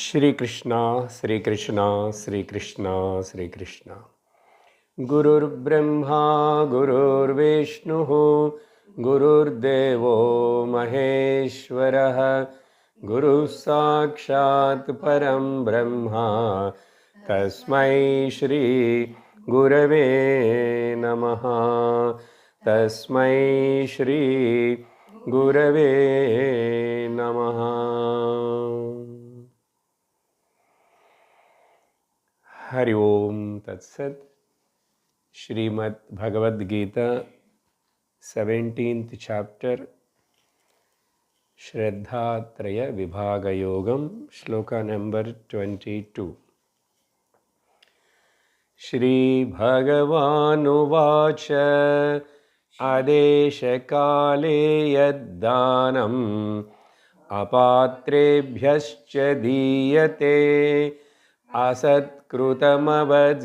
Shri Krishna, Shri Krishna, Shri Krishna, Shri Krishna. Gurur Brahma, Gurur Vishnu, Gurur Devo Maheshwara, Guru Sakshat Param Brahma, Tasmai Shri Gurave Namaha, Tasmai Shri Gurave Namaha. Hari Om Tat Sat. Srimad Bhagavad Gita, 17th chapter, Shraddha Traya Vibhaga Yogam, Sloka number 22. Shri Bhagavan Adesha Kale Yaddanam Apatrebhyascha Diyate Asatkrutamavaj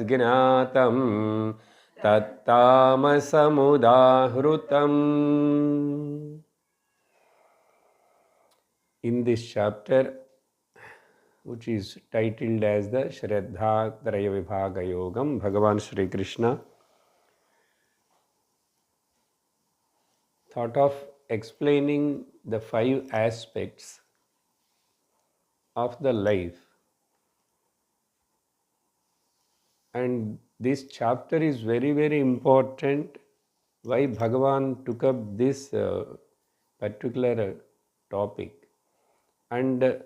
Tattamasamudahrutam. In this chapter, which is titled as the Shraddha Traya Vibhaga Yogam, Bhagavan Sri Krishna thought of explaining the 5 aspects of the life. And this chapter is very, very important. Why Bhagavan took up this particular topic. And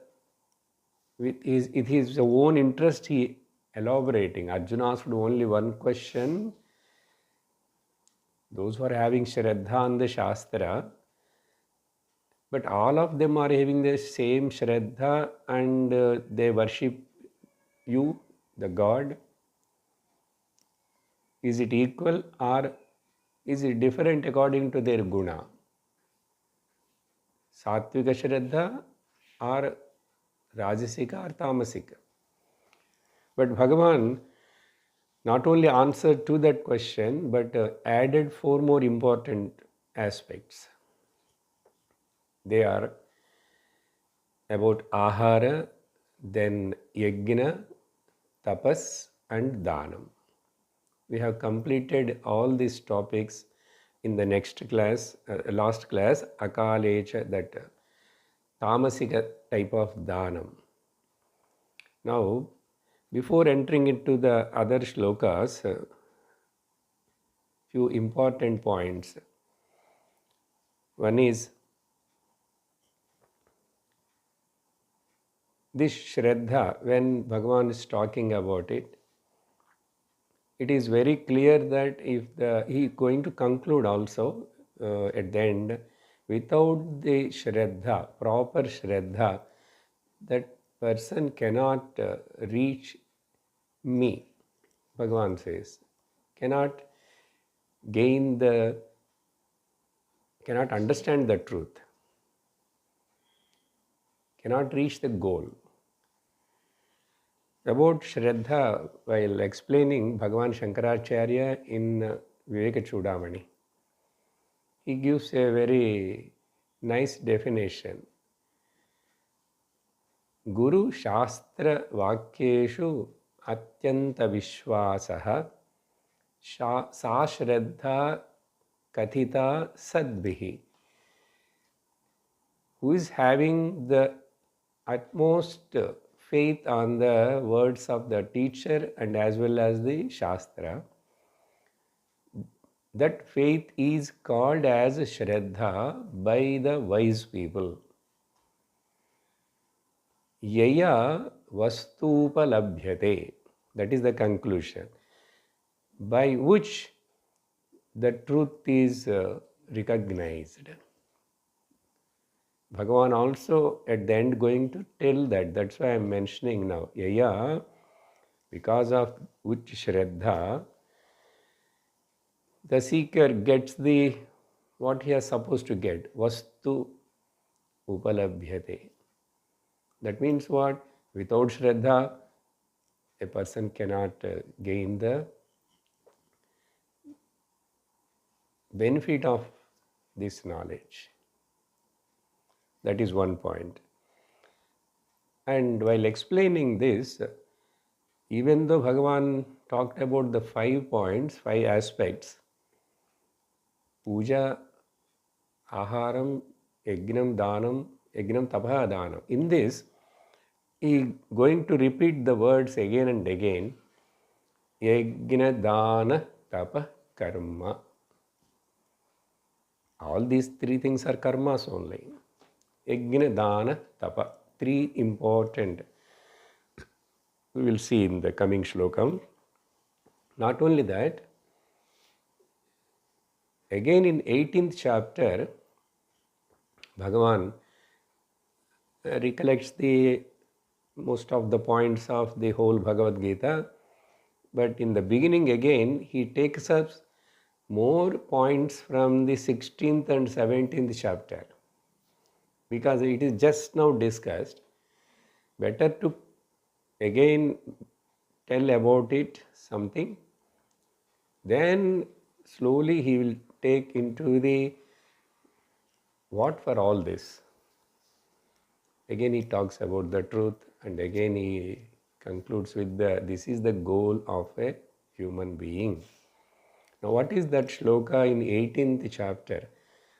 with his own interest, he elaborating. Arjuna asked only one question. Those who are having Shraddha on the Shastra, but all of them are having the same Shraddha and they worship you, the God. Is it equal or is it different according to their guna? Sattvika Shraddha or Rajasika or Tamasika? But Bhagavan not only answered to that question, but added 4 more important aspects. They are about ahara, then yajna, tapas and dhanam. We have completed all these topics in the next class, last class, akalecha, that tamasika type of dhanam. Now, before entering into the other shlokas, few important points. One is this Shraddha, when Bhagavan is talking about it, it is very clear that if he is going to conclude also at the end, without the Shraddha, proper Shraddha, that person cannot reach me, Bhagavan says, cannot understand the truth, cannot reach the goal. About Shraddha, while explaining Bhagavan Shankaracharya in Viveka Chudamani, he gives a very nice definition. Guru Shastra Vakyeshu Atyanta Vishwasaha Sa Shraddha Kathita Sadbihi. Who is having the utmost faith on the words of the teacher and as well as the Shastra, that faith is called as Shraddha by the wise people. Yaya vastupalabhyate, that is the conclusion, by which the truth is recognized. Bhagavan also at the end going to tell that. That's why I am mentioning now. Yaya, because of which Shraddha, the seeker gets what he is supposed to get. Vastu upalabhyate. That means what? Without Shraddha, a person cannot gain the benefit of this knowledge. That is one point. And while explaining this, even though Bhagavan talked about the 5 points, 5 aspects, puja, aharam, yajnam, tapah, danam. In this, he going to repeat the words again and again. Yajna, dana, tapa, karma. All these 3 things are karmas only. Yajna, dana, tapa. 3 important. We will see in the coming shlokam. Not only that, again in 18th chapter, Bhagavan recollects the most of the points of the whole Bhagavad Gita, but in the beginning again he takes up more points from the 16th and 17th chapter, because it is just now discussed. Better to again tell about it something, then slowly he will take into the what for all this. Again he talks about the truth, and again he concludes with this is the goal of a human being. Now what is that shloka in 18th chapter?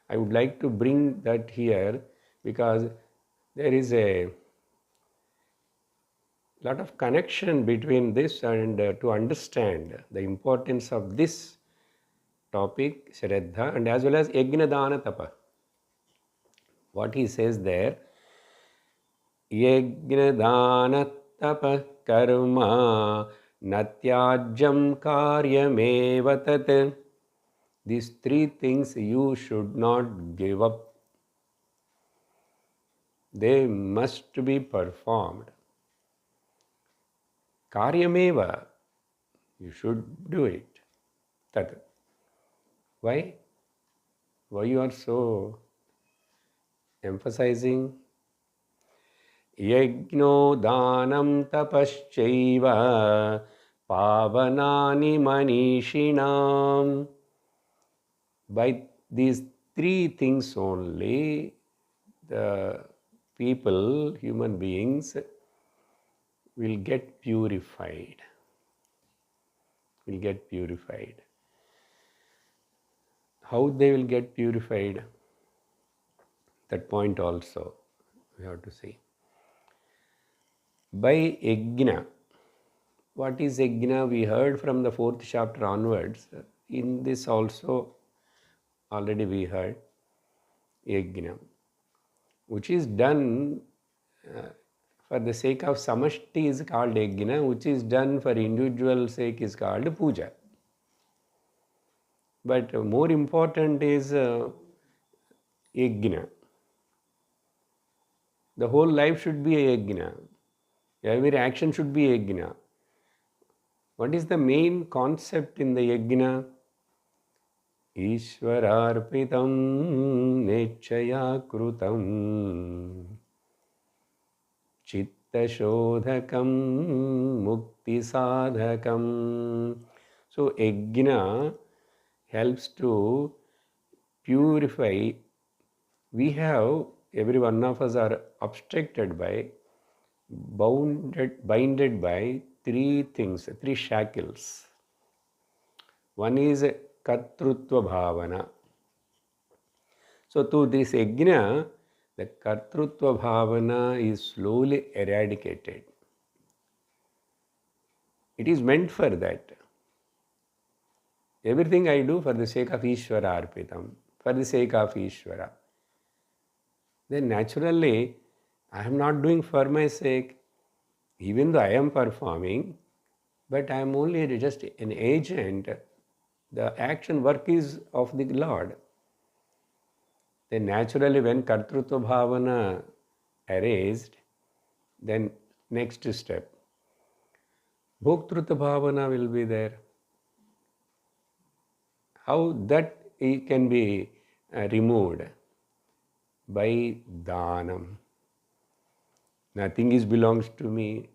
I would like to bring that here because there is a lot of connection between this and to understand the importance of this topic, Shraddha, and as well as Yajnadana Tapa. What he says there, Yajnadana Tapa Karma Natyajam Karyameva Tat. These 3 things you should not give up. They must be performed. Karyameva, you should do it. Tat. Why? Why you are so emphasizing? Yajno danam tapaschaiva pavanani manishinam. By these 3 things only, the people, human beings, will get purified. Will get purified. How they will get purified? That point also we have to see. By yajna. What is yajna? We heard from the 4th chapter onwards. In this also already we heard yajna, which is done for the sake of samashti is called yajna, which is done for individual sake is called puja. But more important is yajna. The whole life should be a yajna. Every action should be yajna. What is the main concept in the yajna? Ishwararpitam nechaya krutam chitta shodhakam mukti sadhakam. So yajna helps to purify. We have, every one of us are obstructed by, binded by 3 things, 3 shackles. One is kartrutva bhavana. So through this yajna, the kartrutva bhavana is slowly eradicated. It is meant for that. Everything I do for the sake of Ishvara arpitam, for the sake of Ishvara. Then naturally, I am not doing for my sake, even though I am performing, but I am only just an agent. The action work is of the Lord. Then naturally when Kartrutva Bhavana erased, then next step, Bhoktrutva Bhavana will be there. How that can be removed? By Dhanam. Nothing is belongs to me.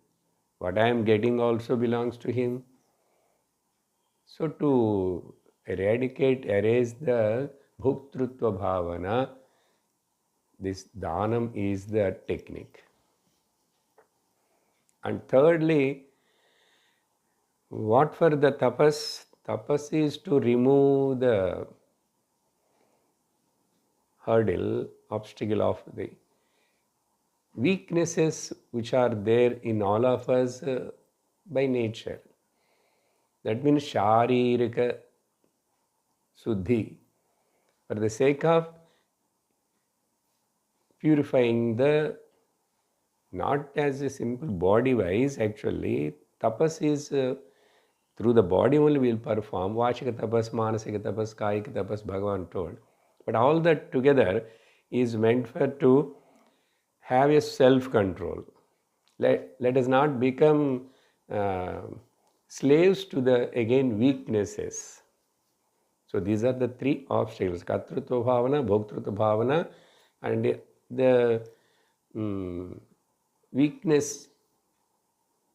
What I am getting also belongs to him. So to eradicate, erase the Bhoktrutva Bhavana, this Dhanam is the technique. And thirdly, what for the tapas? Tapas is to remove the hurdle, obstacle of the weaknesses which are there in all of us by nature. That means Sharirika Suddhi. For the sake of purifying the, not as a simple body wise, actually, tapas is through the body only we will perform. Vachika tapas, manasika tapas, kayika tapas, Bhagavan told. But all that together is meant for to have a self-control. Let us not become slaves to the, again, weaknesses. So these are the three obstacles: Katrutva Bhavana, Bhoktrutva Bhavana, and the weakness,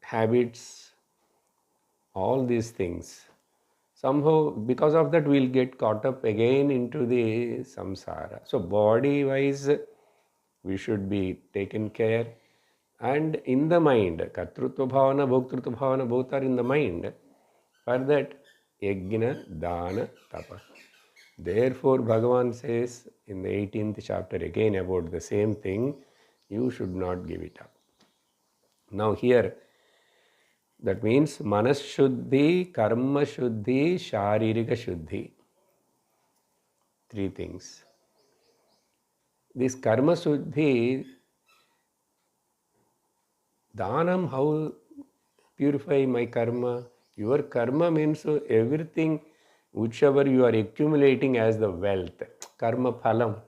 habits, all these things. Somehow, because of that, we'll get caught up again into the samsara. So body-wise, we should be taken care. And in the mind, Katrutva Bhavana, Bhoktrutva Bhavana, both are in the mind. For that, Yajna, Dana, Tapa. Therefore, Bhagavan says in the 18th chapter again about the same thing, you should not give it up. Now here, that means Manas Shuddhi, Karma Shuddhi, Sharirika Shuddhi. Three things. This Karma Shuddhi, Dhanam, how purify my karma? Your karma means everything whichever you are accumulating as the wealth, karma phalam.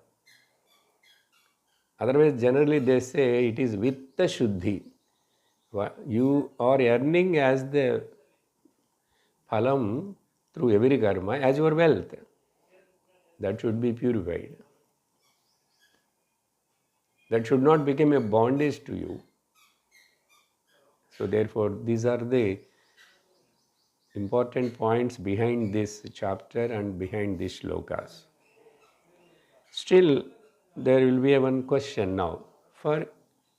Otherwise, generally they say it is vitta shuddhi. You are earning as the phalam through every karma as your wealth. That should be purified. That should not become a bondage to you. So therefore, these are the important points behind this chapter and behind these shlokas. Still, there will be one question now. For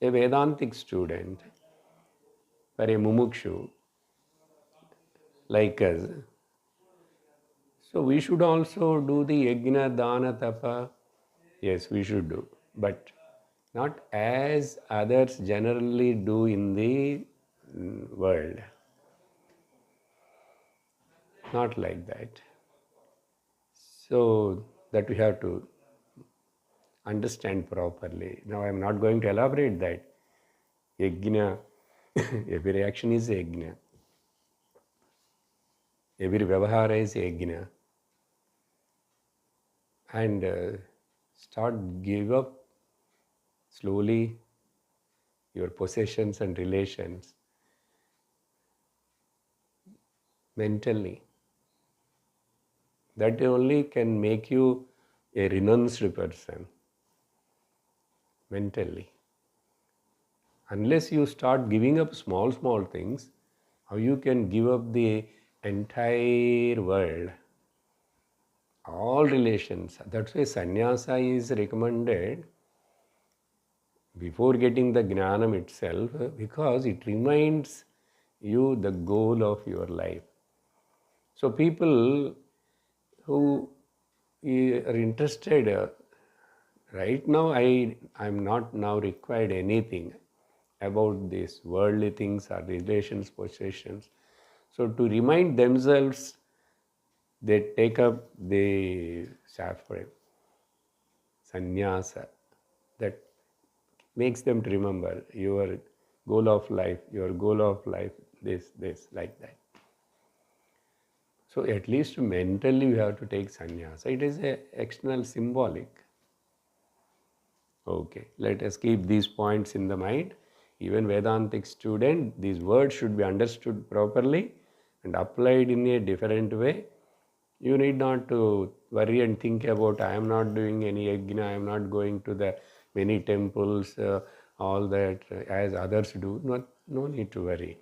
a Vedantic student, for a mumukshu like us, so we should also do the yajna, dana, tapa. Yes, we should do, but not as others generally do in the world. Not like that. So that we have to understand properly. Now I am not going to elaborate that. Yajna, every action is yajna. Every vyavahara is yajna. And start give up slowly your possessions and relations mentally. That only can make you a renounced person mentally. Unless you start giving up small things, how you can give up the entire world, all relations? That's why sannyasa is recommended before getting the gnanam itself, because it reminds you the goal of your life. So people who are interested, right now I'm not now required anything about these worldly things or relations, possessions. So to remind themselves, they take up the suffering, sannyasa, that makes them to remember your goal of life, this, like that. So at least mentally you have to take sannyasa. It is a external symbolic. Okay, let us keep these points in the mind. Even Vedantic student, these words should be understood properly and applied in a different way. You need not to worry and think about, I am not doing any yajna, I am not going to the many temples, all that as others do. No need to worry.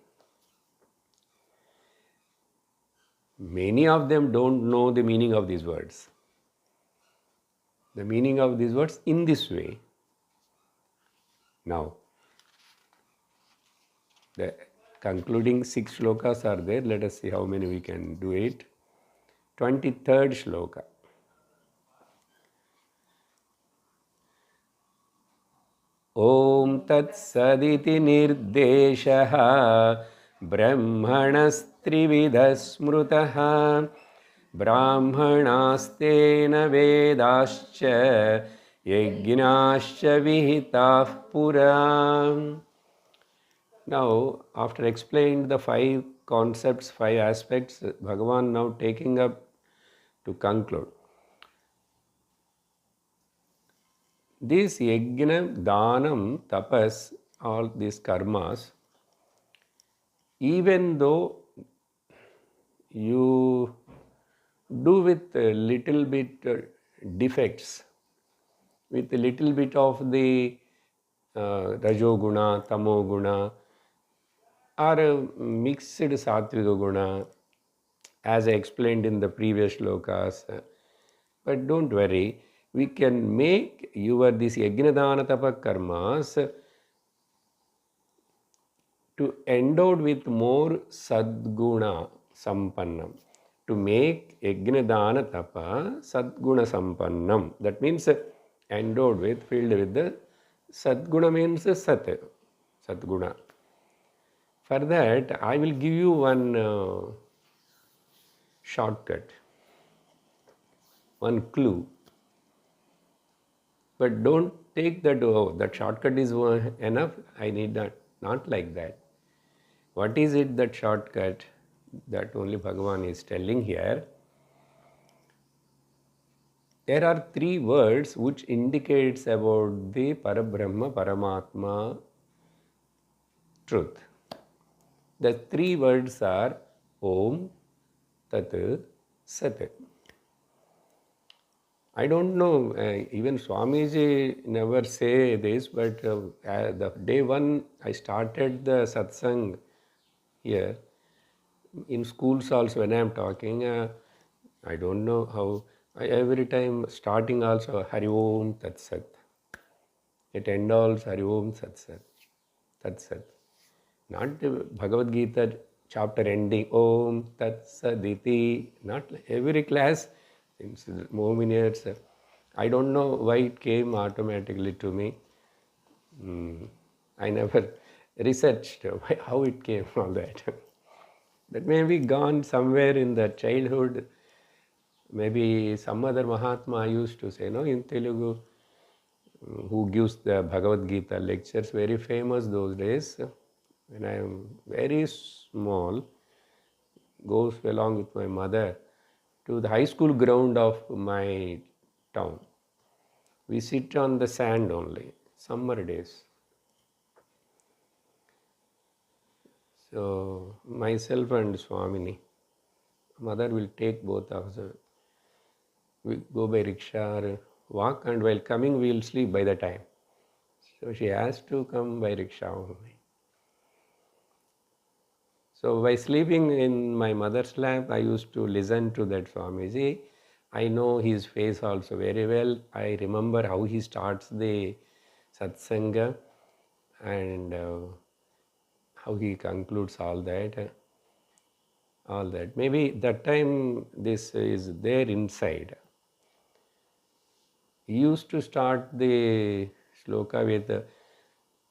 Many of them don't know the meaning of these words. The meaning of these words in this way. Now, The concluding 6 shlokas are there. Let us see how many we can do it. 23rd shloka. ॐ तत्सदिति निर्देशः ब्रह्मणस्त्रिविधः स्मृतः ब्राह्मणास्तेन वेदाश्च यज्ञाश्च विहिताः पुरा. Now, after explaining the 5 concepts, 5 aspects, Bhagavan now taking up to conclude. This yajna, dhanam, tapas, all these karmas, even though you do with a little bit defects, with a little bit of the rajoguna, tamoguna, or mixed sattviga guna, as I explained in the previous shlokas. But don't worry, we can make your this yajnadana tapa karmas to endowed with more sadguna sampannam. To make yajnadana tapa sadguna sampannam. That means endowed with, filled with the sadguna means sat, sadguna. For that, I will give you one shortcut, one clue. But don't take that, oh, that shortcut is enough, I need that. Not like that. What is it, that shortcut that only Bhagavan is telling here? There are 3 words which indicates about the Parabrahma, Paramatma truth. The 3 words are Om, Tat, Sat. I don't know, even Swamiji never say this, but the day one I started the satsang here, in schools also when I am talking, I don't know how, every time starting also Hari Om Tat Sat. It end also Hari Om Tat Sat. Tat Sat. Not the Bhagavad Gita chapter ending Om Tat Saditi. Not every class, since more many years. I don't know why it came automatically to me. I never researched how it came, all that. That may be gone somewhere in the childhood. Maybe some other Mahatma used to say, no, in Telugu, who gives the Bhagavad Gita lectures, very famous those days. When I am very small, goes along with my mother to the high school ground of my town. We sit on the sand only, summer days. So myself and Swamini, mother will take both of us. We go by rickshaw or walk, and while coming we will sleep by the time. So she has to come by rickshaw only. So by sleeping in my mother's lap, I used to listen to that Swamiji. I know his face also very well. I remember how he starts the satsanga and how he concludes all that. All that. Maybe that time this is there inside. He used to start the sloka with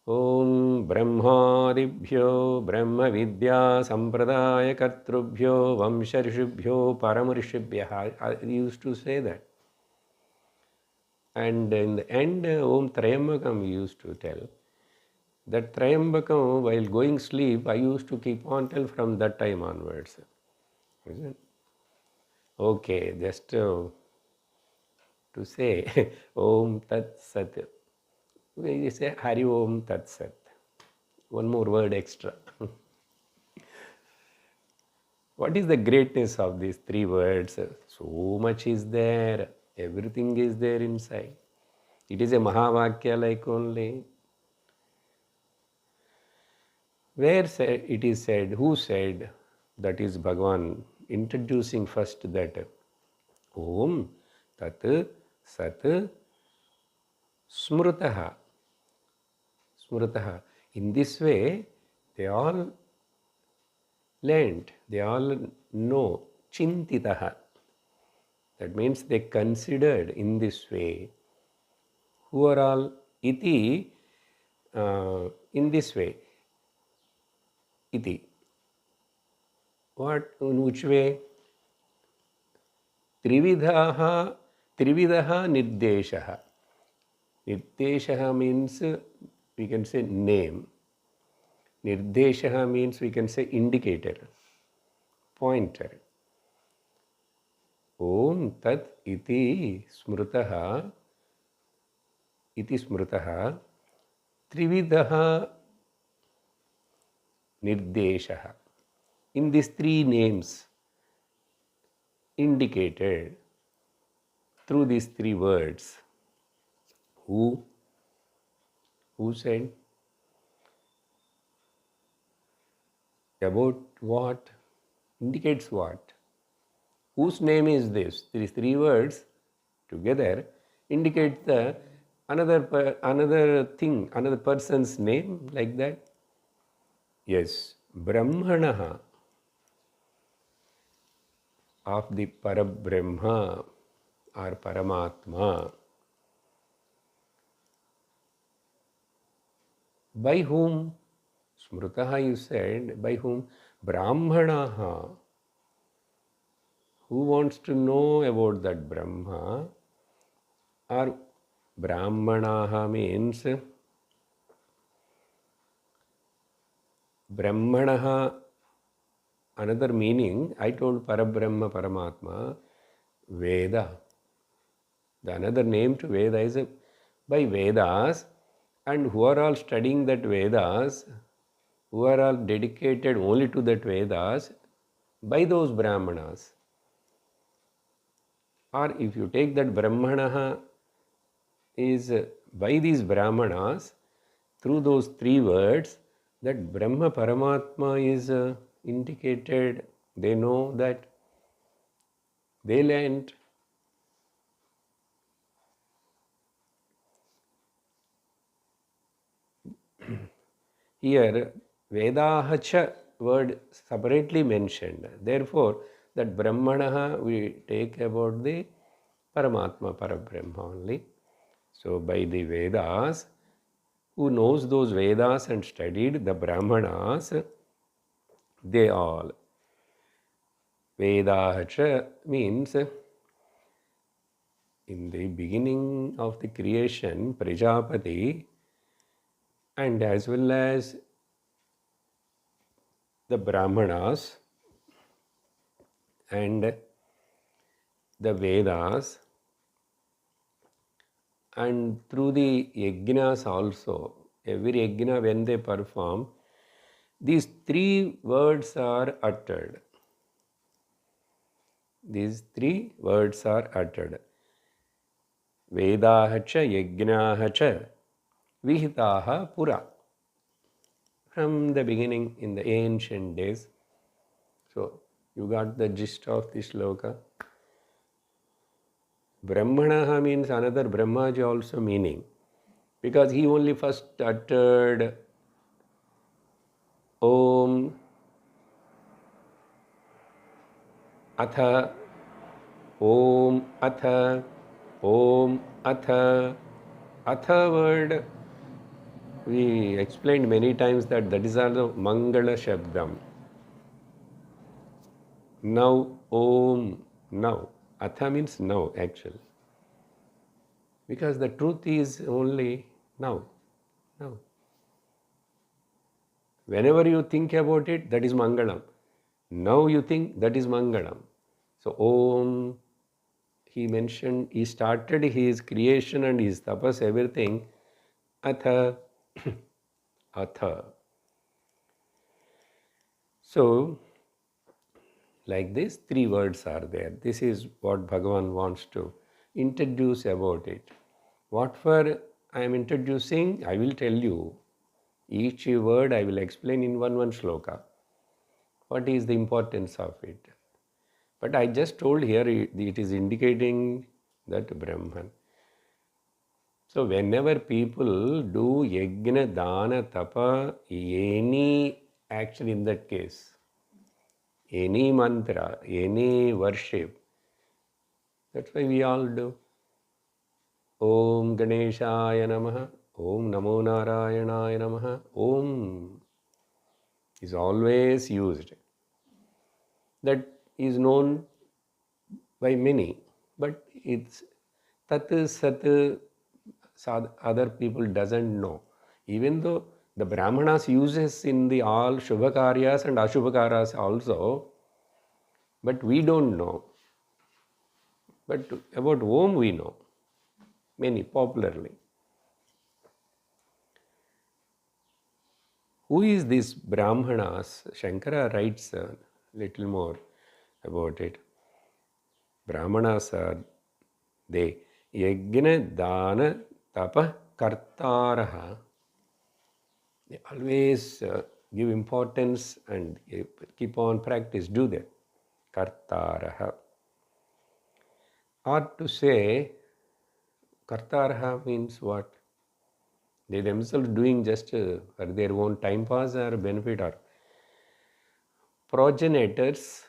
Om Brahmadibhyo Brahma Vidya Sampradaya Kartrubhyo Vamsharishubhyo Paramarishibhya. He used to say that. And in the end, Om Trayambakam he used to tell. That Trayambakam, while going sleep, I used to keep on tell from that time onwards. Isn't it? Okay, just to say Om Tat Sat. We say Hari Om Tat Sat. One more word extra. What is the greatness of these 3 words? So much is there. Everything is there inside. It is a Mahavakya like only. Where it is said, who said? That is Bhagavan introducing first that Om Tat Sat Smrutaha. Smrutaha. In this way, They all learned, they all know. Chintitaha. That means they considered in this way. Who are all iti, in this way. Iti. What, in which way? Trividaha, trividaha nirdeshaha. Nirdeshaha means we can say name. Nirdeshaha means we can say indicator, pointer. Om tat iti smrutaha, iti smrutaha, trividaha nirdeshaha. In these three names indicated through these three words. Who said? About what? Indicates what? Whose name is this? These three words together indicate the another thing, another person's name, like that. Yes, Brahmanaha, of the Parabrahma or Paramatma. By whom? Smrutaha, you said. By whom? Brahmanaha. Who wants to know about that Brahma? Or Brahmanaha means Brahmanaha, another meaning, I told Parabrahma, Paramatma, Veda. The another name to Veda is by Vedas, and who are all studying that Vedas, who are all dedicated only to that Vedas, by those Brahmanas. Or if you take that Brahmanaha is by these Brahmanas, through those three words, that Brahma Paramatma is indicated. They know that, they learned. Here, Vedaha cha word separately mentioned. Therefore, that Brahmanaha we take about the Paramatma, Parabrahma only. So, by the Vedas, who knows those Vedas and studied the Brahmanas, they all. Vedaha cha means in the beginning of the creation, Prajapati, and as well as the Brahmanas and the Vedas, and through the yajnas also, every yajna when they perform, these three words are uttered. These three words are uttered. Vedaha cha yajnaha cha vihitaha pura. From the beginning in the ancient days. So, you got the gist of this sloka. Brahmanaha means another Brahmaji also meaning. Because he only first uttered Om, Atha, Om, Atha, Om, Atha. Atha word, we explained many times that is also Mangala Shabdam. Now, Om, now. Atha means now actually. Because the truth is only now. Now. Whenever you think about it, that is Mangalam. Now you think that is Mangalam. So Om, he mentioned, he started his creation and his tapas, everything, Atha, Atha. So, like this, three words are there. This is what Bhagavan wants to introduce about it. What for I am introducing, I will tell you. Each word I will explain in one sloka. What is the importance of it? But I just told here it is indicating that Brahman. So whenever people do yajna, dana, tapa, any action in that case. Any mantra, any worship, that's why we all do. Om Ganeshaya Namaha, Om Namo Narayanaya Namaha, Om is always used. That is known by many, but it's Tat Sat, other people doesn't know. Even though the Brahmanas uses in the all Shubhakaryas and Ashubhakaryas also, but we don't know. But about Om we know, many popularly. Who is this Brahmanas? Shankara writes a little more about it. Brahmanas are they Yajna Dana Tapa Kartaraha. They always give importance and keep on practice, do that. Kartaraha. Or to say, Kartaraha means what? They themselves doing just for their own time pass or benefit, or progenitors,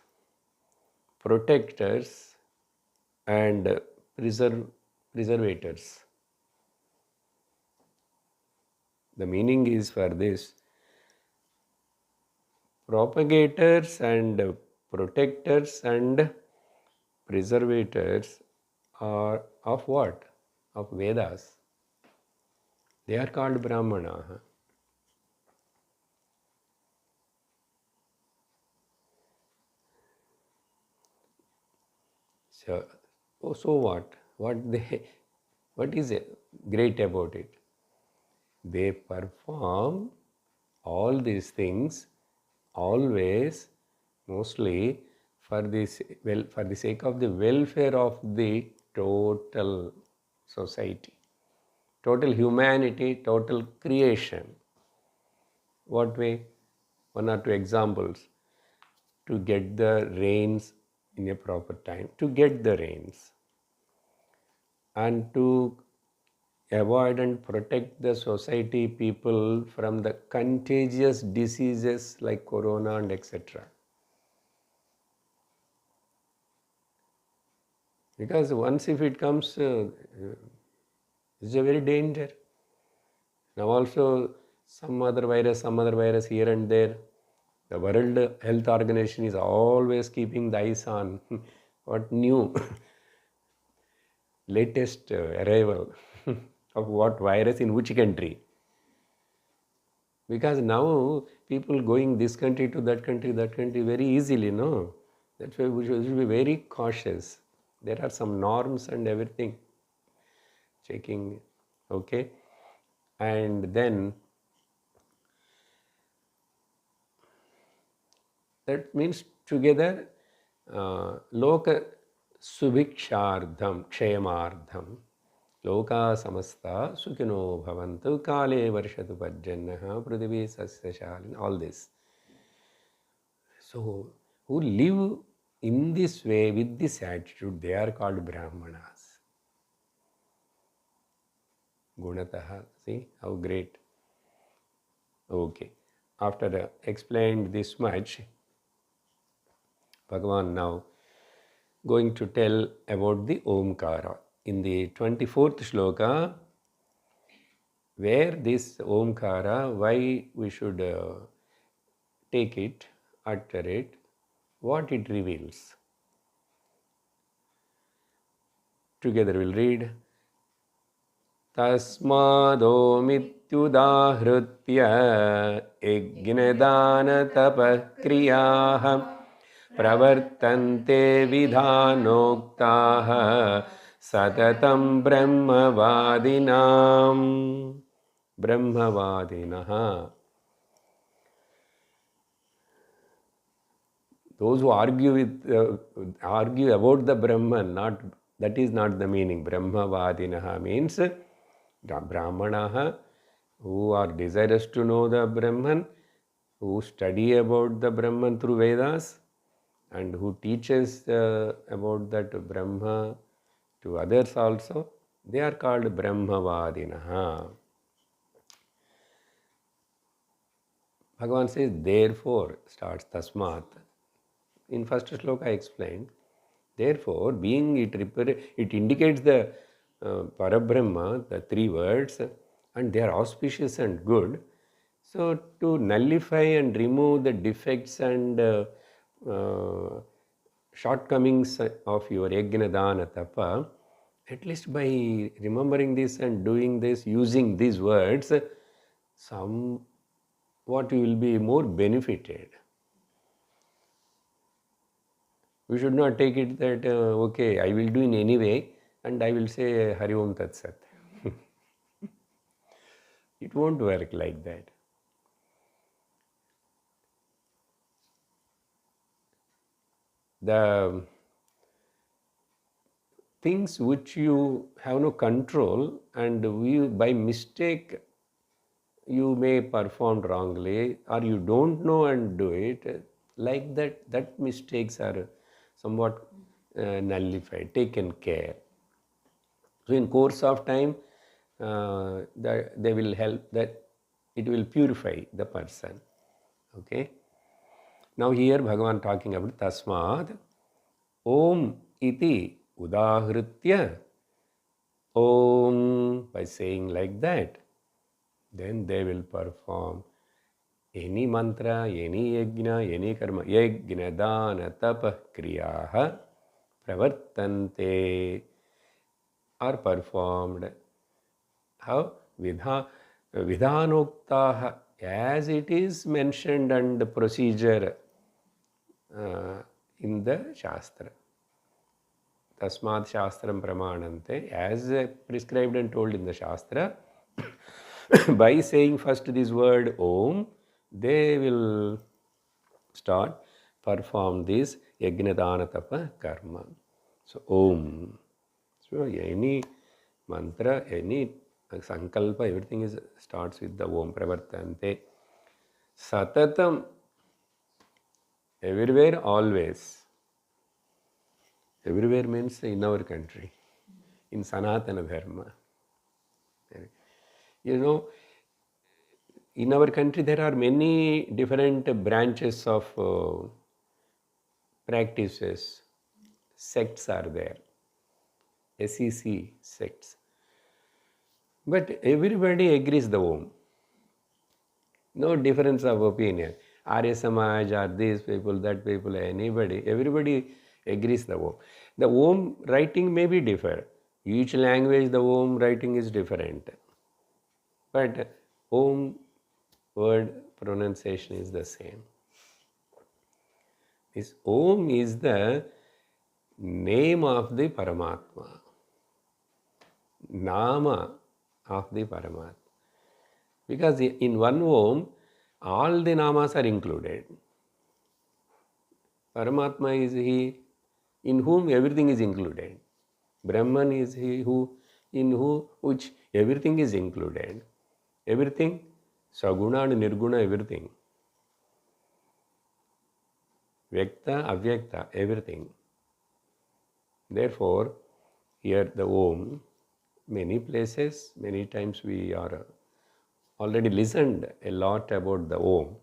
protectors, and preservators. The meaning is for this: propagators and protectors and preservators are of what? Of Vedas. They are called Brahmana. So what? What is great about it? They perform all these things always, mostly for this for the sake of the welfare of the total society, total humanity, total creation. What way? One or two examples. To get the rains in a proper time, to get the rains, and to avoid and protect the society people from the contagious diseases like corona and etc. Because once if it comes, it's a very danger. Now also some other virus here and there. The World Health Organization is always keeping the eyes on what new latest arrival of what virus in which country. Because now people going this country to that country very easily, no? That's why we should be very cautious. There are some norms and everything. Checking, okay? And then that means together Loka Subhikshardham, Kshayamardham. Loka samasta sukhino bhavantu kale varshatu pajjannaha prithvi sasyashalin. All this. So, who live in this way with this attitude, they are called Brahmanas. Gunataha. See how great. Okay. After explained this much, Bhagavan now going to tell about the Omkara. In the 24th Sloka, where this Omkara, why we should take it, utter it, what it reveals. Together we'll read. Tasmadomityudahritya yajnadanatapakriyaha pravartante vidhanoktaha satatam brahmavadinam. Brahmavadinaha. Those who argue about the Brahman, that is not the meaning. Brahmavadinaha means Brahmanaha, who are desirous to know the Brahman, who study about the Brahman through Vedas, and who teaches about that Brahma to others also. They are called Brahmavadinaha. Bhagavan says, therefore, starts tasmat. In first sloka I explained, therefore, being it indicates the Parabrahma, the three words, and they are auspicious and good. So, to nullify and remove the defects and uh, shortcomings of your yajna dana tapa, at least by remembering this and doing this, using these words, somewhat you will be more benefited. We should not take it that, okay, I will do in any way and I will say Hari Om Tat Sat. It won't work like that. The things which you have no control and by mistake you may perform wrongly or you don't know and do it, like that mistakes are somewhat nullified, taken care. So in course of time, they will help, that it will purify the person. Okay. Now here Bhagavan talking about tasmad om iti udahritya, om, by saying like that, then they will perform any mantra, any yajna, any karma. Yajna dana tapa kriyaha pravartante are performed. How? Vidhanoktaha, as it is mentioned and the procedure in the Shastra. Tasmat Shastram Pramanante, as prescribed and told in the Shastra, by saying first this word Om, they will start perform this Yajnadana Tapa Karma. So Om. So any mantra, any sankalpa, everything is starts with the Om Pravartante. Satatam, everywhere, always. Everywhere means in our country, in Sanatana Dharma. You know, in our country there are many different branches of practices. Sects are there, SEC sects. But everybody agrees the Om. No difference of opinion. Arya Samaj or these people, that people, anybody, everybody agrees the Om. The Om writing may be different. Each language, the Om writing is different. But Om word pronunciation is the same. This Om is the name of the Paramatma, Nama of the Paramatma. Because in one Om, all the Namas are included. Paramatma is He, in whom everything is included. Brahman is He who, in which everything is included. Everything, Saguna and Nirguna, everything. Vyakta, Avyakta, everything. Therefore, here the Om, many places, many times we are already listened a lot about the Om.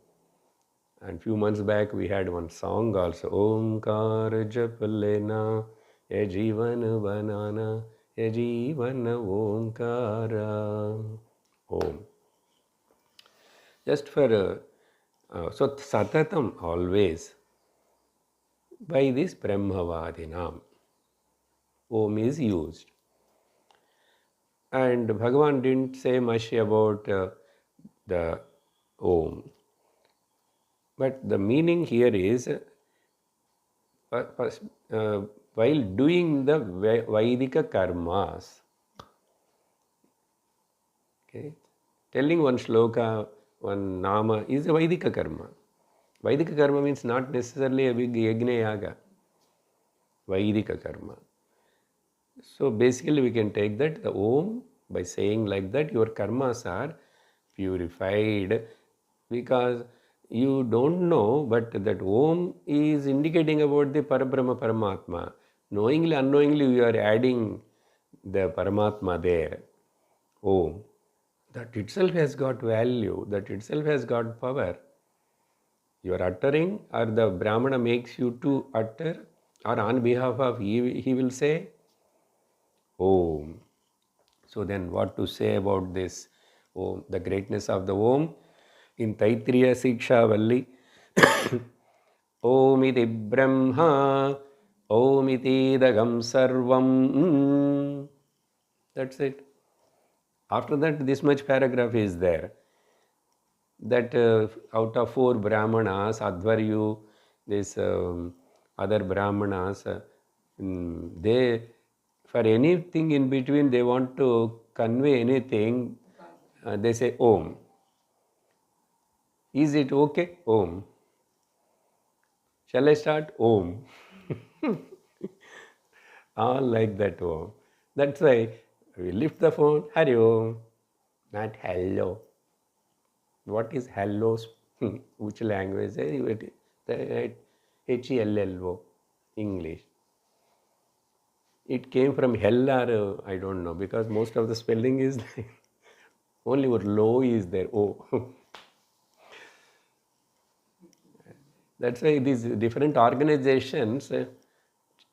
And few months back we had one song also, Omkar Japalena, Ye Jeevan Banana, Ye Jeevan Omkara. Om. Just for, so Satatam, always, by this Brahmavadinam, Om is used. And Bhagavan didn't say much about the Om. But the meaning here is, while doing the Vaidika karmas, okay, telling one sloka, one nama is a Vaidika karma. Vaidika karma means not necessarily a big yajna yaga. Vaidika karma. So basically we can take that the Om, by saying like that, your karmas are purified, because you don't know, but that Om is indicating about the Parabrahma Paramatma. Knowingly, unknowingly, you are adding the Paramatma there. Om. That itself has got value, that itself has got power. You are uttering, or the Brahmana makes you to utter, or on behalf of he will say Om. So then what to say about this Om, the greatness of the Om? In Taittiriya Siksha Valli, Om iti Brahma, Om iti Dagam Sarvam. That's it. After that, this much paragraph is there. That out of 4 Brahmanas, Advaryu, this other Brahmanas, they, for anything in between, they want to convey anything, they say Om. Is it okay? Om. Shall I start? Om. All like that Om. That's why we lift the phone, Hari Om, not hello. What is hello? Which language? Hello, English. It came from hell or I don't know, because most of the spelling is only word low is there. Oh. That's why these different organizations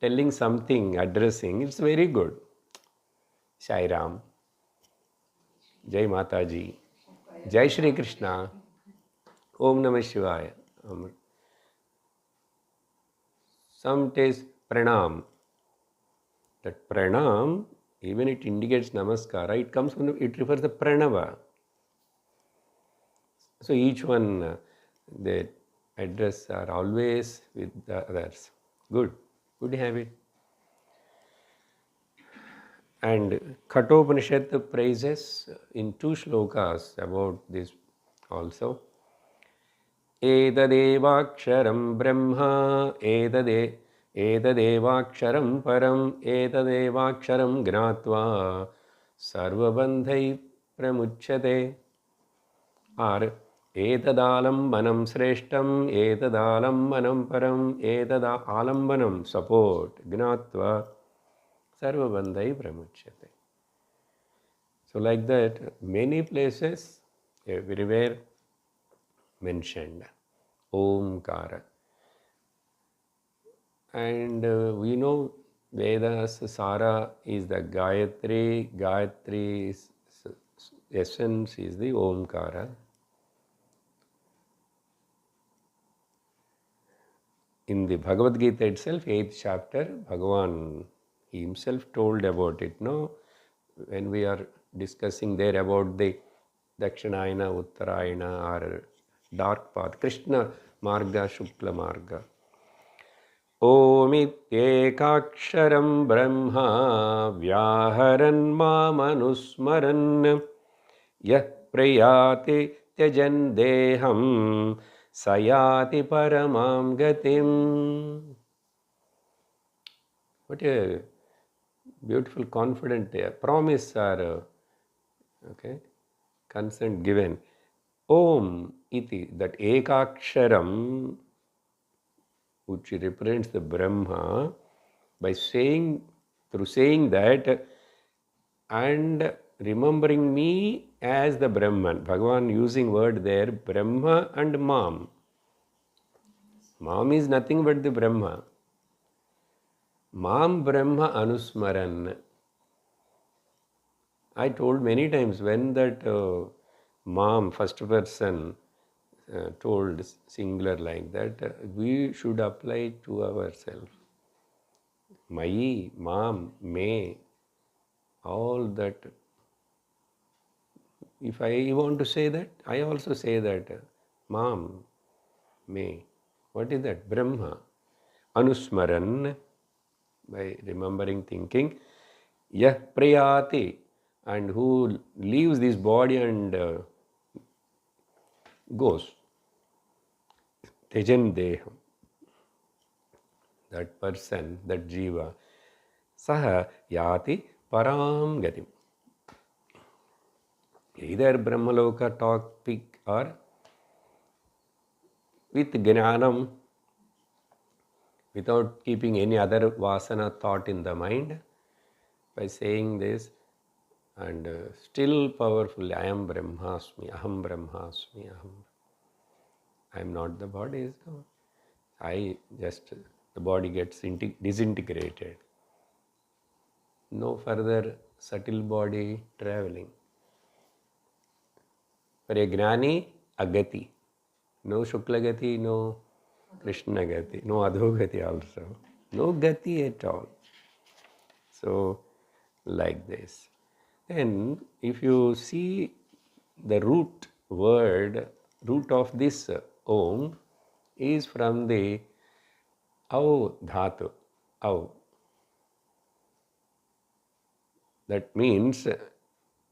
telling something, addressing, it's very good. Sai Ram, Jai Mataji, Jai Shri Krishna, Om Namah Shivaya. Some taste Pranam. That Pranam, even it indicates Namaskara, it comes from, it refers to Pranava. So each one, they address are always with the others. Good, good habit. And Kathopanishad praises in 2 shlokas about this also. Edadevaksharam Brahma, edadevaksharam param, edadevaksharam gnatva, sarvabandhai pramuchyate. Or etadalambanam sreshtam, etadalambanam param, etadalambanam support, gnatva, sarvabandhai pramuchyate. So like that, many places, everywhere mentioned Omkara. And we know Vedas Sara is the Gayatri, Gayatri's essence is the Omkara. In the Bhagavad Gita itself, 8th chapter, Bhagavan himself told about it. No, when we are discussing there about the Dakshinayana, Uttarayana, or dark path, Krishna Marga, Shukla Marga. Omityekaksharam Brahma Vyaharan Mamanusmaran Yah Prayati Tyajan Deham Sayati Paramam Gatim. What a beautiful, confident promise or consent given. Om iti, that ekaksharam, which represents the Brahma, by saying, through saying that and remembering me as the Brahman. Bhagavan using word there, Brahma and Mam. Mam is nothing but the Brahma. Mam Brahma Anusmaran. I told many times when that Mam, first person, told singular like that, we should apply to ourselves. Mai, Mam, Me, all that. If I want to say that, I also say that Mam, Me. What is that? Brahma. Anusmaran, by remembering, thinking. Yah prayati, and who leaves this body and goes. Tejan deham. That person, that jiva. Saha yati param gatim. Either Brahmaloka topic or with Jnanam, without keeping any other vasana thought in the mind, by saying this, and still powerfully, I am Brahmasmi, Aham Brahmasmi, Aham. I am not the body. So I just, the body gets disintegrated. No further subtle body traveling. For a Gnani, Agati. No Shukla Gati, no Krishna Gati, no Adhogati also. No Gati at all. So, like this. Then, if you see the root word, root of this Om is from the Au Dhatu. Au. That means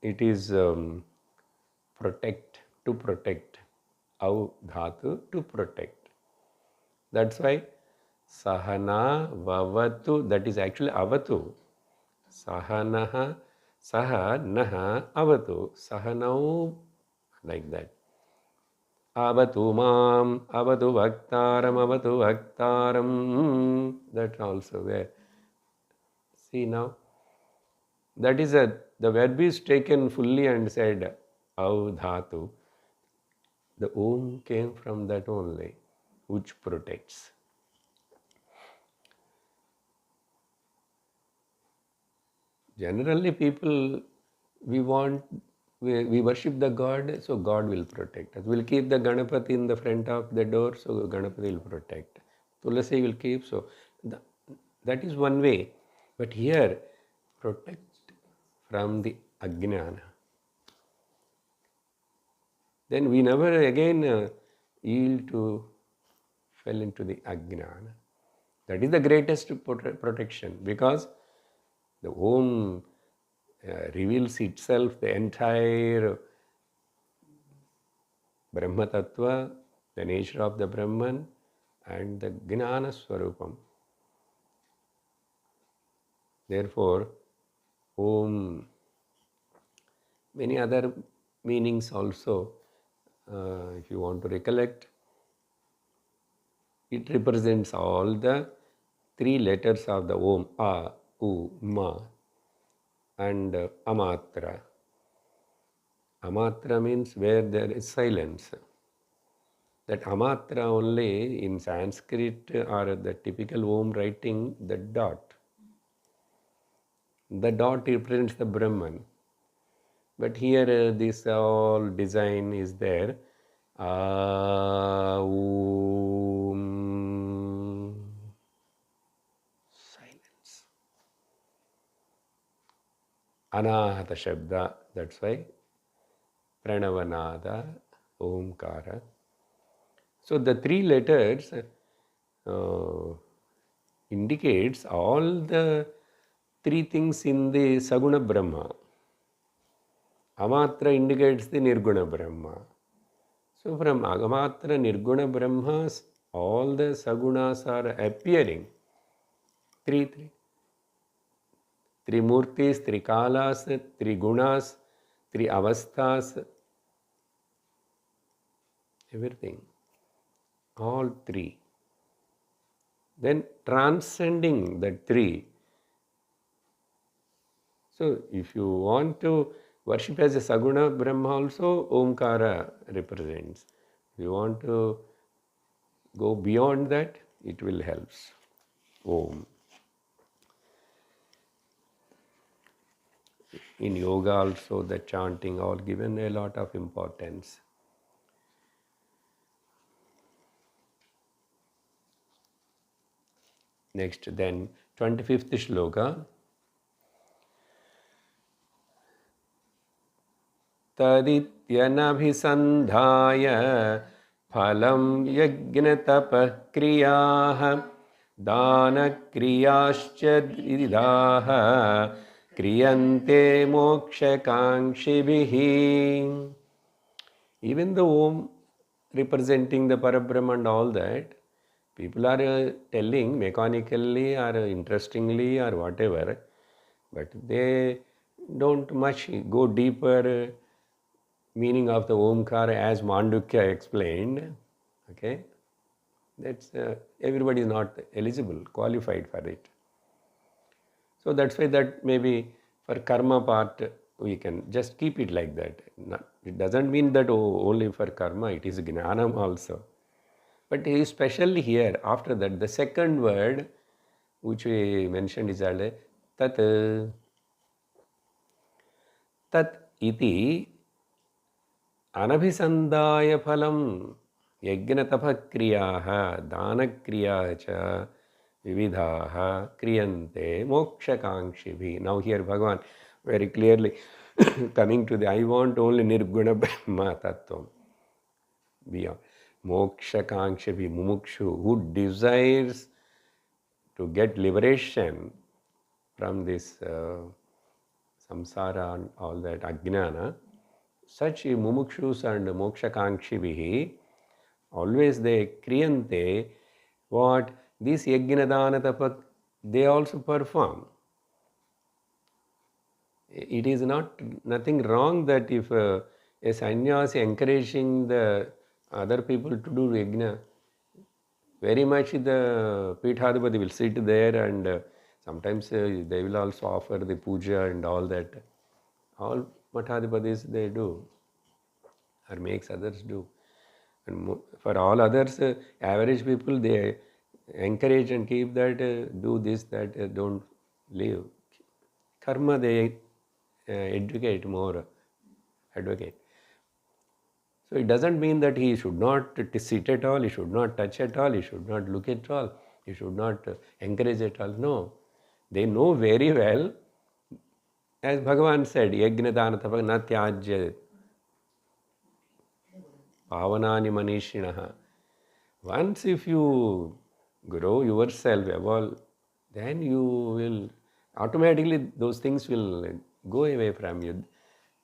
it is protect, to protect. Au Dhatu, to protect. That's why Sahana Vavatu, that is actually Avatu. Sahanaha, Saha Naha Avatu. Sahanau, like that. Avatu Mam, Avatu Bhaktaram, Avatu Bhaktaram. That also there. See now, that is the verb is taken fully and said Au Dhatu. The Om came from that only, which protects. Generally, people, we worship the God, so God will protect us. We'll keep the Ganapati in the front of the door, so Ganapati will protect. Tulasi will keep, so that is one way. But here, protect from the Ajnana. Then we never again yield to, fell into the Ajnana. That is the greatest protection, because the Om reveals itself, the entire Brahma Tattva, the nature of the Brahman, and the Gnana Swarupam. Therefore, Om, many other meanings also, if you want to recollect, it represents all the three letters of the Om, A, U, Ma, and Amatra. Amatra means where there is silence. That Amatra only in Sanskrit or the typical Om writing, the dot. The dot represents the Brahman. But here this all design is there. Om. Silence. Anahata Shabda. That's why Pranavanada, Omkara. So the three letters indicates all the three things in the Saguna Brahma. Amatra indicates the Nirguna Brahma. So from Amatra Nirguna Brahmas, all the Sagunas are appearing. Three Murtis, three Kalas, three Gunas, three Avasthas, everything. All three. Then transcending the three. So if you want to worship as a Saguna Brahma also, Omkara represents. If you want to go beyond that, it will help. Om. In yoga also, the chanting all given a lot of importance. Next, then 25th shloka. तदित्यनभिसन्धाय फलं यज्ञतपः क्रियाः दानक्रियाश्च द्विधाः क्रियन्ते मोक्षकाङ्क्षिभिः. Even the Om representing the Parabrahma and all that, people are telling mechanically or interestingly or whatever, but they don't much go deeper meaning of the Omkara as Mandukya explained. Okay, that's everybody is not eligible, qualified for it. So that's why that maybe for karma part we can just keep it like that. It doesn't mean that only for karma, it is Gnanam also. But especially here, after that, the second word which we mentioned is called tat. Tat iti anabhisandaaya phalam yajnatapakriyaha danakriyaha cha vividhaha kriyante mokshakankshibhi. Now here Bhagavan very clearly coming to the I want only nirguna brahma tattvam. Beyond mokshakankshibhi mumukshu who desires to get liberation from this samsara and all that ajnana, such mumukshus and mokshakankshibhi, always they kriyante, what this yajnadana tapak, they also perform. It is nothing wrong that if a sannyasi encouraging the other people to do yajna, very much the Pithadipati will sit there and sometimes they will also offer the puja and all that. All Mathadipatis they do or makes others do. And for all others, average people, they encourage and keep that, do this, that, don't leave. Karma, they educate more, advocate. So it doesn't mean that he should not sit at all, he should not touch at all, he should not look at all, he should not encourage at all. No. They know very well, as Bhagavan said, Yajnadana tapak na tyajya pavanani manishinaha. Once if you grow yourself, evolve, then you will automatically those things will go away from you.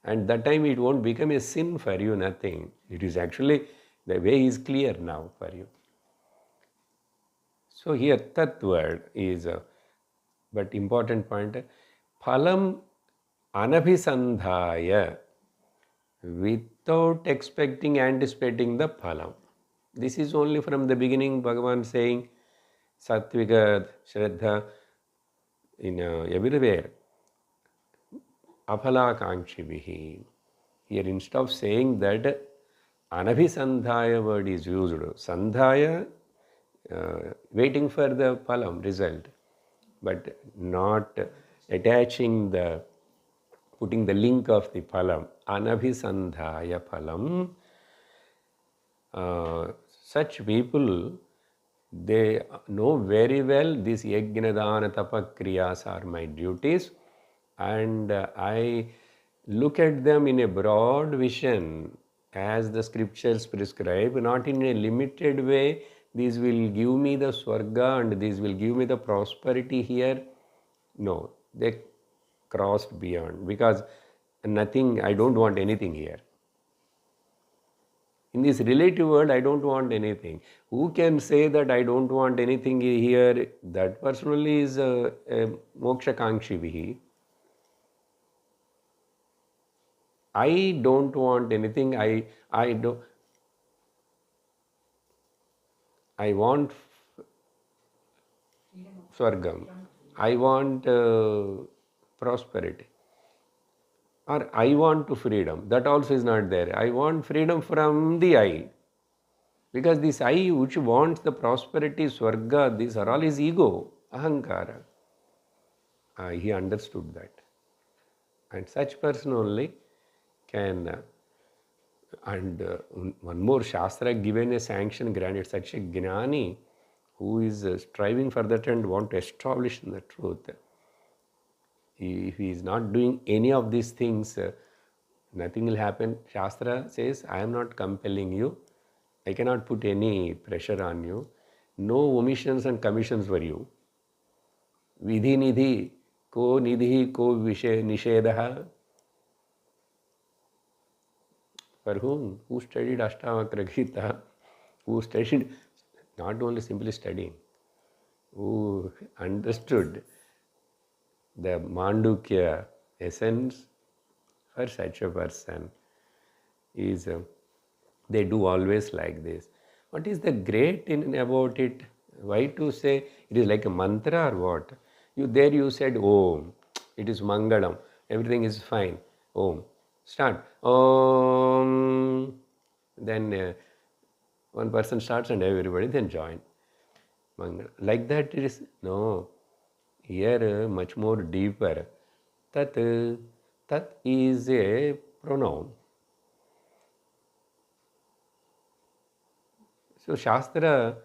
And that time it won't become a sin for you, nothing. It is actually, the way is clear now for you. So here tat word is a but important point. Phalam anabhisandhaya, without expecting, anticipating the phalam. This is only from the beginning Bhagavan saying Sattvika, Shraddha, in everywhere. Aphalakankshibhi. Here instead of saying that, anabhisandhaya word is used. Sandhaya, waiting for the phalam, result, but not attaching the, putting the link of the phalam. Anabhisandhaya phalam. Such people, they know very well these yajnadana tapakriyas are my duties, and I look at them in a broad vision as the scriptures prescribe, not in a limited way. These will give me the swarga and these will give me the prosperity here. No, they crossed beyond, because nothing, I don't want anything here. In this relative world, I don't want anything. Who can say that I don't want anything here? That person only is a moksha kankshibhi. I don't want anything. I don't. I want swargam. I want prosperity. Or I want to freedom. That also is not there. I want freedom from the I. Because this I which wants the prosperity, swarga, these are all his ego, ahankara. He understood that. And such person only can, one more Shastra given a sanction granted, such a Gnani who is striving for that and want to establish the truth. If he is not doing any of these things, nothing will happen. Shastra says, I am not compelling you. I cannot put any pressure on you. No omissions and commissions for you. Vidhi nidhi, ko nidhi, ko nishedaha. For whom? Who studied Ashtavakra Gita, who studied, not only simply studying, who understood the Mandukya essence, for such a person is, they do always like this. What is the great in about it? Why to say it is like a mantra or what? You said Om, it is Mangalam, everything is fine. Om. Start. Om. Then One person starts and everybody then join. Like that it is, no. Here much more deeper. Tat, tat is a pronoun. So Shastra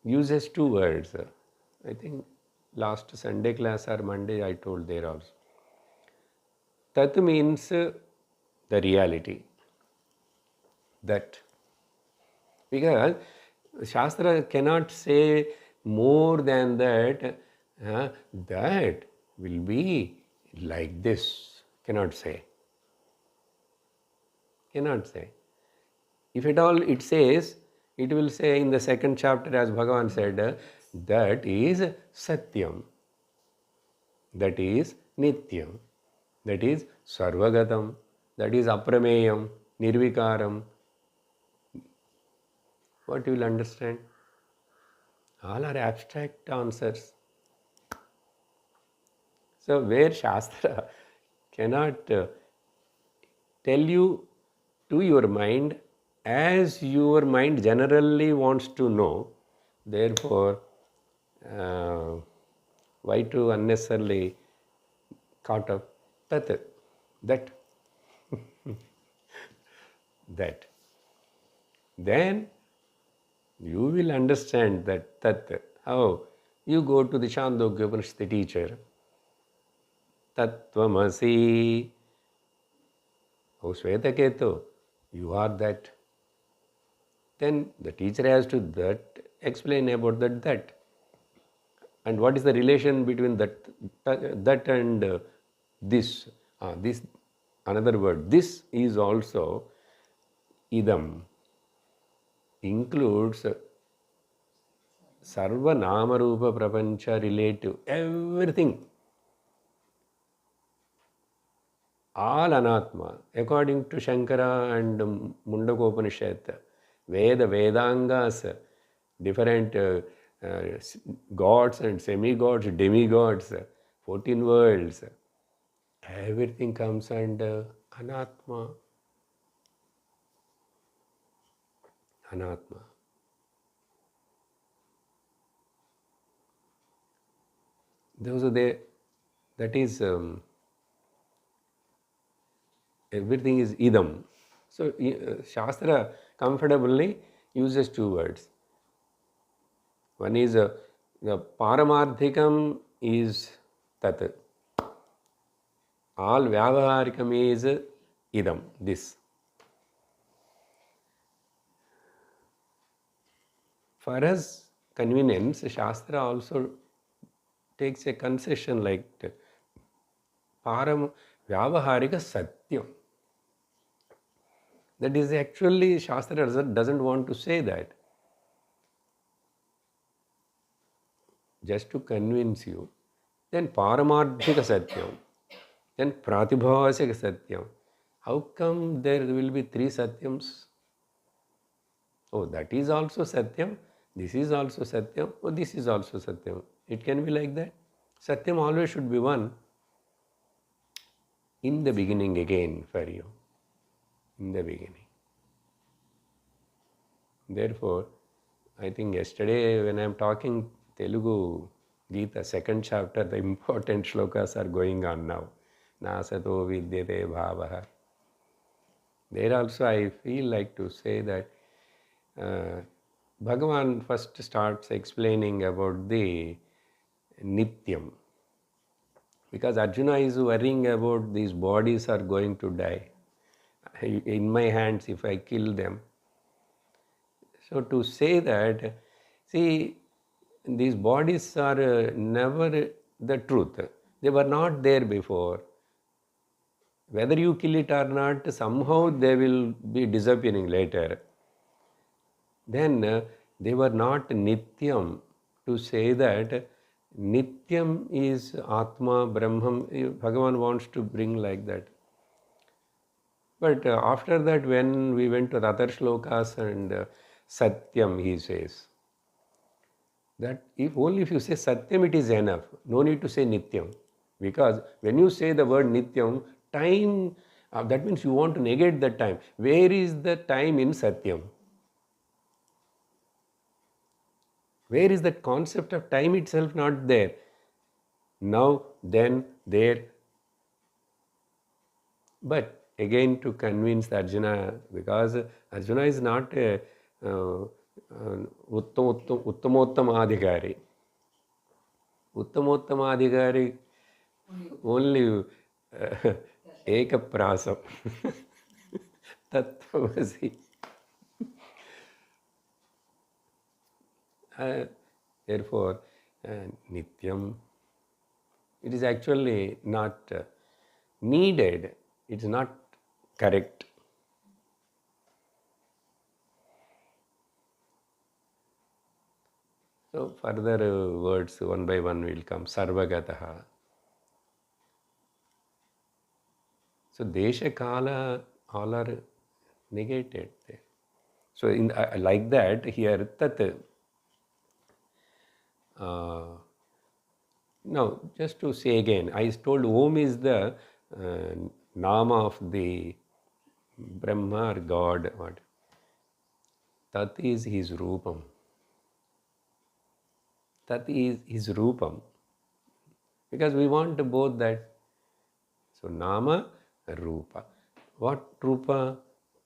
uses two words. I think last Sunday class or Monday I told there also. Tat means the reality. That. Because Shastra cannot say more than that, that will be like this. Cannot say. Cannot say. If at all it says, it will say in the second chapter, as Bhagavan said, that is Satyam, that is Nityam, that is Sarvagatam, that is Aprameyam, Nirvikaram. What you will understand? All are abstract answers. So where Shastra cannot tell you to your mind as your mind generally wants to know, therefore why to unnecessarily caught up that that then you will understand that how you go to the Chandogya Upanishad teacher, Tattvamasi, oh Svetaketu, you are that. Then the teacher has to that explain about that. And what is the relation between that and this? This another word. This is also idam. Includes sarva nama rupa prapancha relative, everything. All anatma, according to Shankara and Mundaka Upanishad, Vedangas, different gods and semi-gods, demigods, 14 worlds, everything comes under anatma. Anatma. Those are that is everything is idam. So Shastra comfortably uses two words. One is the paramarthikam is tat. All vyavaharikam is idam, this. For us convenience, Shastra also takes a concession like param vyavaharika satyam. That is actually Shastra doesn't want to say that. Just to convince you. Then paramarthika satyam. Then pratibhasika satyam. How come there will be three satyams? Oh, that is also satyam. This is also satyam. Oh, this is also satyam. It can be like that. Satyam always should be one. In the beginning again for you. In the beginning. Therefore, I think yesterday when I am talking Telugu Gita, second chapter, the important shlokas are going on now. Nasato vidyate bhavaha. There also I feel like to say that Bhagavan first starts explaining about the Nityam. Because Arjuna is worrying about these bodies are going to die. In my hands, if I kill them. So to say that, see, these bodies are never the truth. They were not there before. Whether you kill it or not, somehow they will be disappearing later. Then they were not Nityam. To say that Nityam is Atma, Brahman, Bhagavan wants to bring like that. But after that, when we went to the other shlokas and Satyam, he says, that if only if you say Satyam, it is enough. No need to say Nityam. Because when you say the word Nityam, time That means you want to negate the time. Where is the time in Satyam? Where is that concept of time itself not there? Now, then, there. But again, to convince Arjuna, because Arjuna is not a Uttamottama Adhikari, only Ekaprasam. Tattvasi. Therefore, Nityam, it is actually not needed, it is not correct. So, further words one by one will come. Sarvagataha. So, Desha Kala all are negated there. So, like that, here Tat. Now, just to say again, I told Om is the Nama of the Brahma or God. What? Tat is his Rupam. Tat is his Rupam. Because we want both that. So, Nama, Rupa. What Rupa?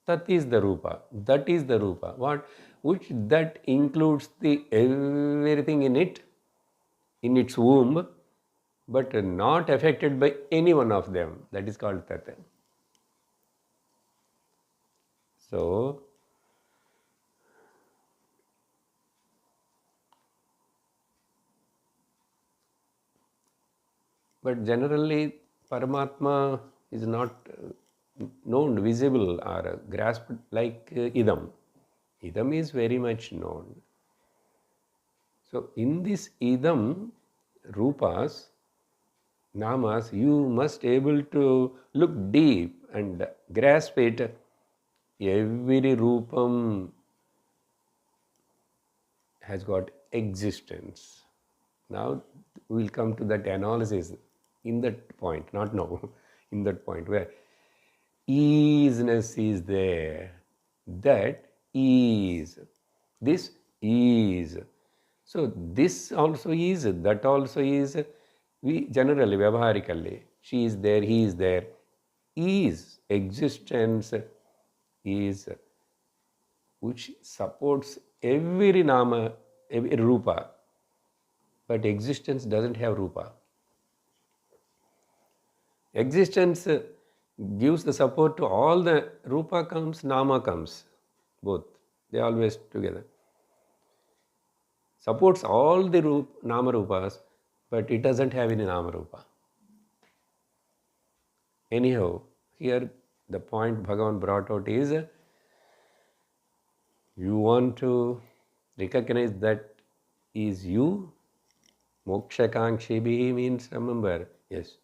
Tat is the Rupa. That is the Rupa. What? Which that includes the everything in it, in its womb, but not affected by any one of them. That is called Tat. So, but generally, Paramatma is not known, visible, or grasped like Idam. Idam is very much known. So, in this Idam, Rupas, Namas, you must able to look deep and grasp it. Every Rupam has got existence. Now we'll come to that analysis in that point, not now, in that point where easiness is there. That is. This is. So this also is, that also is. We generally, vyavaharically, she is there, he is there. Is, existence is, which supports every nama, every rupa. But existence doesn't have rupa. Existence gives the support to all the rupa comes, nama comes. Both. They are always together. Supports all the nama rupas, but it doesn't have any nama rupa. Anyhow, here the point Bhagavan brought out is you want to recognize that is you. Mokshakankshibhi means, remember, yes,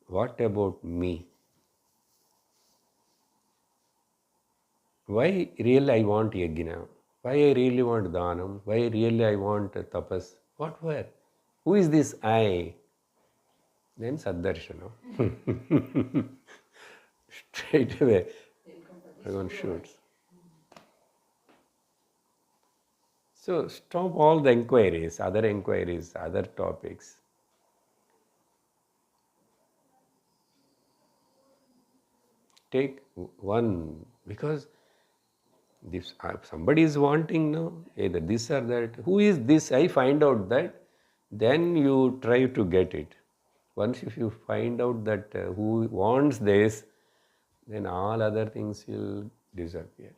what about me? Why really I want yajna? Why I really want dhanam? Why really I want tapas? What were? Who is this I? Then Saddarshana. Straight away, Bhagavan shoots. So stop all the inquiries, other topics. Take one, because this somebody is wanting now, either this or that. Who is this? I find out that, then you try to get it. Once if you find out that who wants this, then all other things will disappear.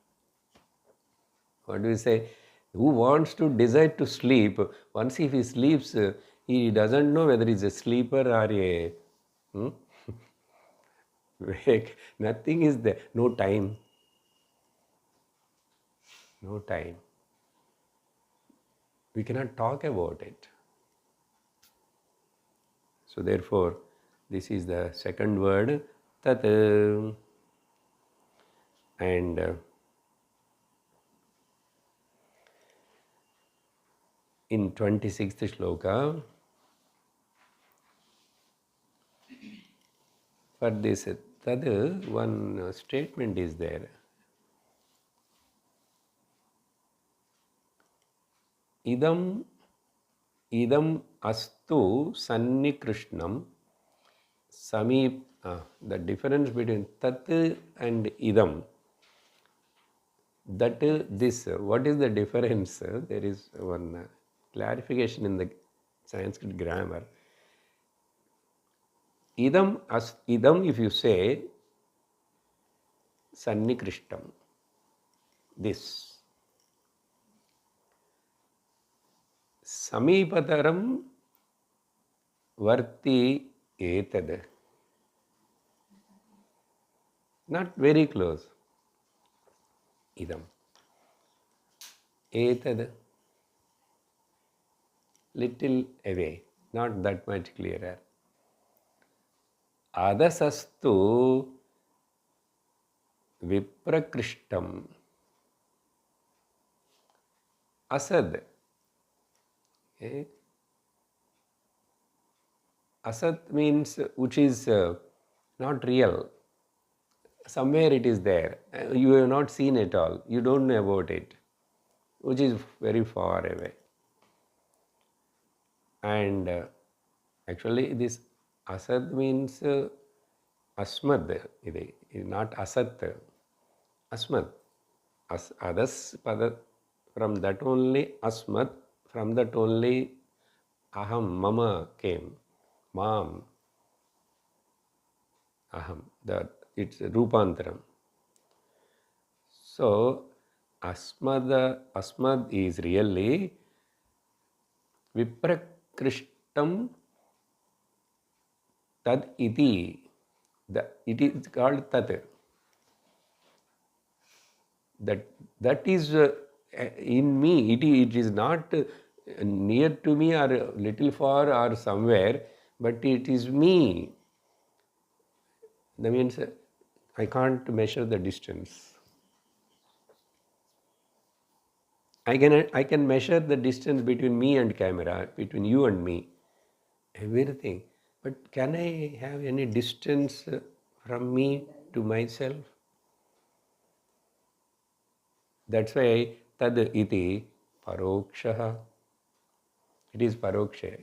What do we say? Who wants to decide to sleep? Once if he sleeps, he doesn't know whether he's a sleeper or a wake. Nothing is there. No time. No time. We cannot talk about it. So therefore, this is the second word, tat. And in 26th shloka, for this Tad one statement is there. Idam astu sannikrishnam samip. The difference between tat and idam. That this. What is the difference? There is one clarification in the Sanskrit grammar. Idam, if you say sannikrishtam, this. Samipataram varti etad. Not very close. Idam. Etad. Little away. Not that much clearer. Adasastu viprakrishtam. Asad. Okay. Asat means which is not real. Somewhere it is there. You have not seen it all. You don't know about it, which is very far away. And actually this asad means asmad. It is not asat. Asmad. Adas pada. From that only asmad. From that only aham, mama came. Mam. Aham. It's Rupantaram. So, Asmad is really Viprakrishtam Tad iti. It is called Tat. That is in me. It is not near to me or little far or somewhere, but it is me. That means I can't measure the distance. I can measure the distance between me and camera, between you and me, everything. But can I have any distance from me to myself? That's why tad iti parokshaha. It is paroksha.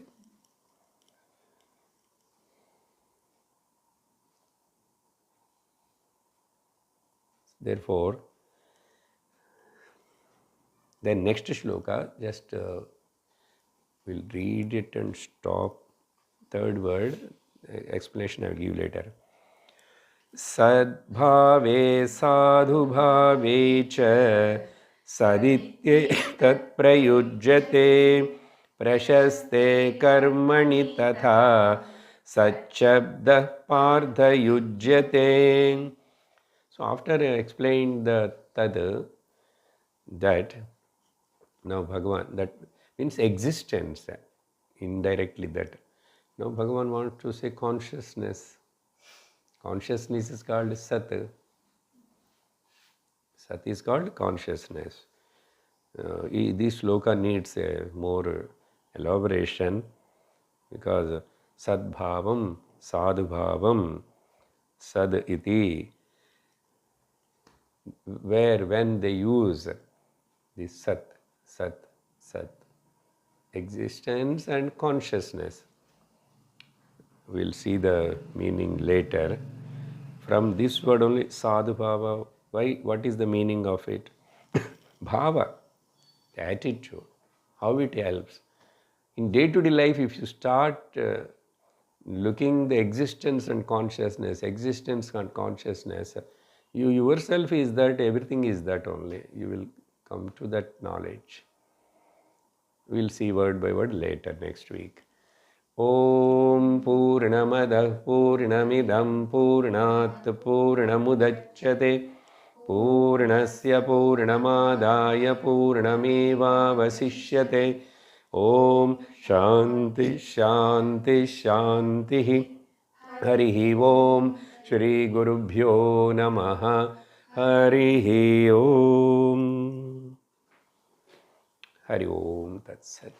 Therefore, then next shloka, just we'll read it and stop. Third word, explanation I will give later. Sadbhave sadhubhave cha saditye tat prayujyate prashaste karmani tatha satchabdah pardhayujyate. So after I explained the tad, that now Bhagavan, that means existence, indirectly that. Now Bhagavan wants to say consciousness. Consciousness is called Sat. Sat is called consciousness. This sloka needs a more elaboration because Sadbhavam, Sadhubhavam, Sad iti, when they use this Sat, existence and consciousness. We'll see the meaning later. From this word only, sadhubhava, what is the meaning of it? Bhava, the attitude, how it helps. In day-to-day life, if you start looking the existence and consciousness, you yourself is that, everything is that only. You will come to that knowledge. We'll see word by word later next week. Om Purnamadah Purnamidam Purnat Purnamudachyate Purnasya Purnamadaya Purnameva Vasishyate. Om Shanti Shanti Shanti. Harihi Om. Shri Gurubhyo Namaha. Harihi Om. Hari Om Tat Sat.